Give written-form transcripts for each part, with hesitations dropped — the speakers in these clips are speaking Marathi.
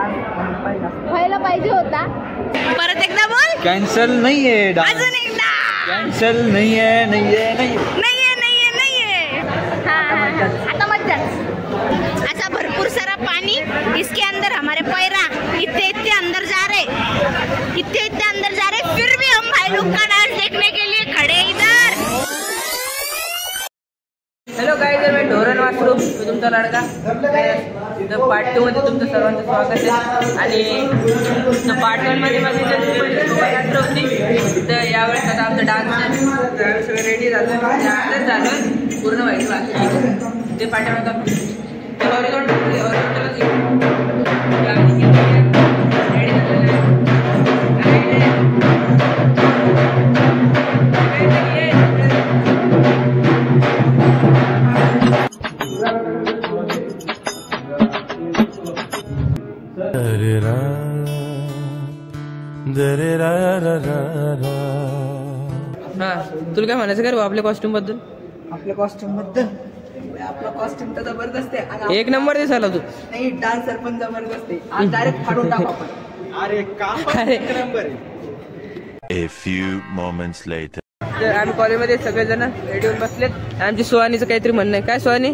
व्हायला पाहिजे होता. परत एकदा बोल. कॅन्सल नाहीये डान्स. अजून एकदा. कॅन्सल नाहीये नाहीये नाहीये नाहीये नाहीये नाहीये. आता मज्जा. ऐसा भरपूर सारा पानी, इसके अंदर हमारे पैरा इतने इतने अंदर जा रहे, इतने इतने अंदर जा रहे, फिर भी हम भाई लोग का डांस देखने के लिए खड़े इधर. हॅलो गाईज, मी ढोरण वासरू, मी तुमचा लाडका. पार्ट 2 मध्ये तुमचं सर्वांचं स्वागत आहे. आणि पार्ट 1 मध्ये माझी यात्रा होती, तर यावेळेस आता आमचं डान्स सगळं रेडी झालं, आताच झालं, पूर्ण व्हायचं बाकी ते पाठीमागं तुला काय म्हणायचं का रे आपल्या कॉस्ट्युम बद्दल? आपल्या कॉस्ट्युम बद्दल आपला कॉस्ट्युम तर जबरदस्त आहे. एक नंबर दिसायला तू. नाही, डान्सर पण जबरदस्त आहे. आज डायरेक्ट फाडून टाकू आपण. अरे काम एक नंबर आहे. A few moments later. तर आम्ही कॉलेजमध्ये सगळेजण रेडी होऊन बसलेत. आमची सोहानीचं काहीतरी म्हणणं आहे. काय सोहानी?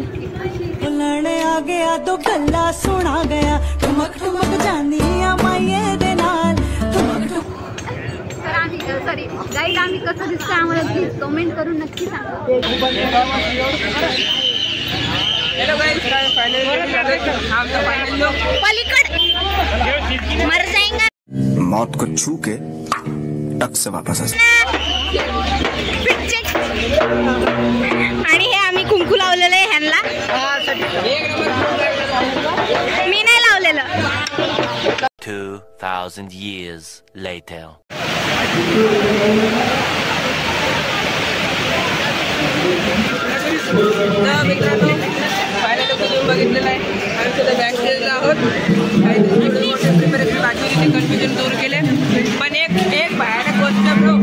आ गया तो गल्ला सुना गया, ठुमक ठुमक जानिया माये दे नाल, ठुमक ठुमक. सॉरी गाईड, आम्ही कसं दिसतं आम्हाला प्लीज कमेंट करून नक्की सांगा. हॅलो गाईज, पलीकड मर जाएंगे. मौत को छू के टक से वापस आ. आणि हे आम्ही कुंकू लावलेलं आहे ह्यांना. मी नाही लावलेलं. 2000 years later. बघितलेलं आहे. आम्ही सुद्धा बॅक स्टेजला आहोत. कन्फ्युजन दूर केले. पण एक भयानक गोष्ट ब्रो,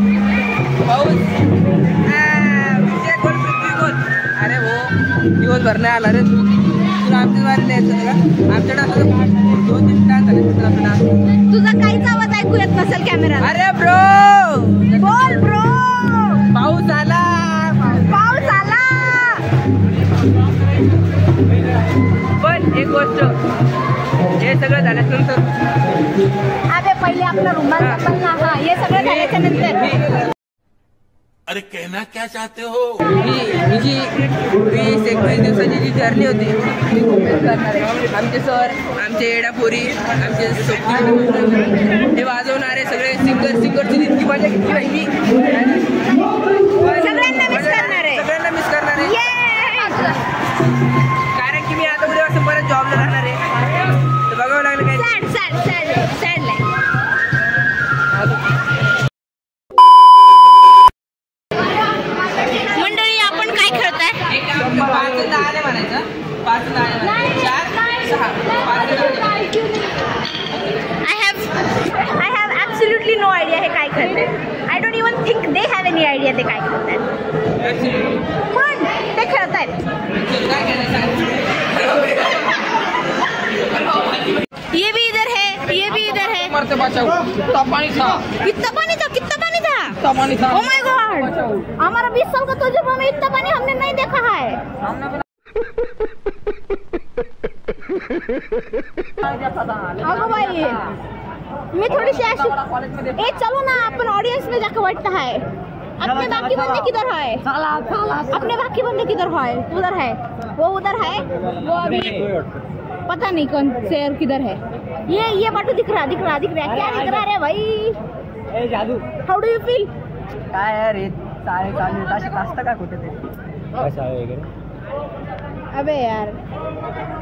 पाऊस. अरे हो, दिवस भर नाही आला रे. तुला आमच्या वारी द्यायचं का? आमच्याकडे असं 2-3 तास झाले तुझा काहीच आवाज ऐकू येत नसेल कॅमेरा. अरे ब्रो बोल ब्रो. पाऊस आला, पाऊस आला. पण एक गोष्ट, हे सगळं झाल्यानंतर अबे पहिले आपला रुमाल पकडला. हा, हे सगळं झाल्याच्या नंतर. अरे कहना क्या चाहते हो? ही जी 20-21 दिवसाची जी जर्नी होती ती खूप मिस करणार आहे. आमचे सर, आमचे एडापोरी, आमचे हे वाजवणारे सगळे सिंगरची इतकी मजा घेतली पाहिजे. सगळ्यांना मिस करणार आहे. सगळ्यांना मिस करणार आहे. कारण की मी आता उद्यापासून परत जॉबला राहणार आहे, तर बघावं लागलं काय. मंडळी, आपण काय खेळताय? 5-10 म्हणायचं. 5-10 I have absolutely no idea हे काय खेळताय. I don't even think they have any idea ते काय खेळतायत. पण ते खेळतायत. ये भी इधर है, ये भी इधर है. कितना पानी था? कितना पानी था? कितना पानी था? Oh my God! हमारा 20 साल का तजुर्बा में इतना पानी हमने नहीं देखा है. अगो भाई, मैं थोड़ी सी ऐसी. ए चलो ना, अपन ऑडियंस में जाकर बैठता है. अपने बाकी बंदे किधर है? अपने बाकी बंदे किधर है? उधर है, वो उधर है, वो अभी पता नहीं कौन से किधर है. ये बाटू दिख रहा. क्या दिख रहा है भाई? जादू. हाउ डू यू फील? काय रे, चालू ताशी असतं का कुठे ते? अबे यार,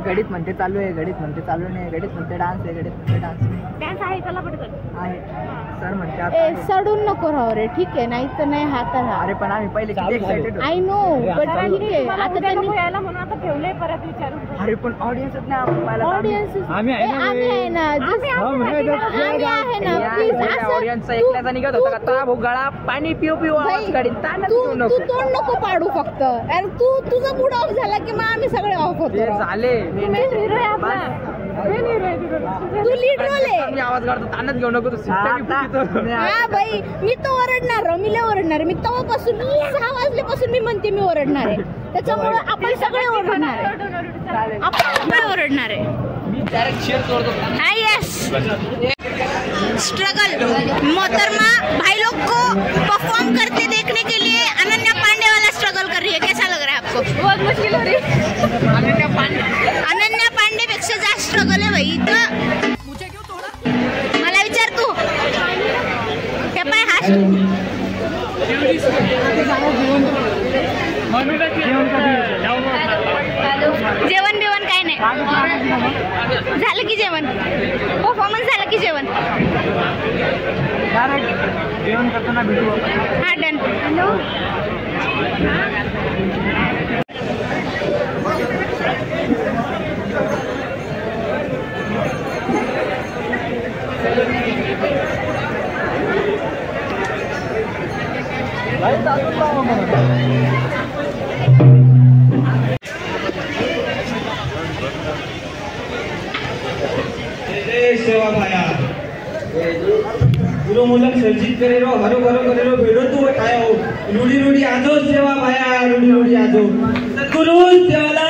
घडीत म्हणते चालू आहे, घडीत म्हणते चालू नाही, घडीत म्हणते डान्स आहे, घडीत म्हणते डान्स डान्स आहे. चला पटकन. आहे. सर म्हणते सडून नको राहू रे. ठीक आहे, नाही तर नाही हात. अरे पण आम्ही पहिले किती एक्साइटेड. आय नो, पण ठीक आहे. आता त्यांनी यायला म्हणून आता ठेवलंय परत विचारून. अरे पण ऑडियन्सच नाही आपल्याला. ऑडियन्स आम्ही आहे ना. आम्ही आहे ना. प्लीज ऑडियन्सचा एकल्याचा निघत होता का ता भोगाळा पाणी पिऊ आवाज काढीन. तू तोंड नको पाडू फक्त. अरे तुझा मूड ऑफ झाला की मग आम्ही सगळे ऑफ होतो. झाले. हिरो आहे आपला. तू लीड रोल आहे. मी आवाज काढतो ताणच घेऊ नको तू हा बाई मी तो ओरडणार मी लय ओरडणार मी तेव्हापासून 6 वाजल्यापासून मी म्हणते मी ओरडणार आहे त्याच्यामुळे आपण सगळे ओरडणार आहे आपण सगळे ओरडणार आहे. हाँ यस स्ट्रगल मोहतरमा भाई लोग को परफॉर्म करते देखने के लिए अनन्या पांडे वाला स्ट्रगल कर रही है. कैसा लग रहा है आपको? बहुत मुश्किल हो रही है. अनन्या पांडे पेक्षा जास्त स्ट्रगल आहे भाई इथं. मला विचार तू ते पाय हा जेवण बिवण काय नाही झालं की जेवण परफॉर्मन्स झालं की जेवण हा डन. सेवा भाया गुरु मूलक सर्जित करेलो हरो हरो करेलो भेड़ो तू उठायो रूढ़ी रूढ़ी आजो सेवा भाया रूढ़ी रूढ़ी आजो सद्गुरु सेवाला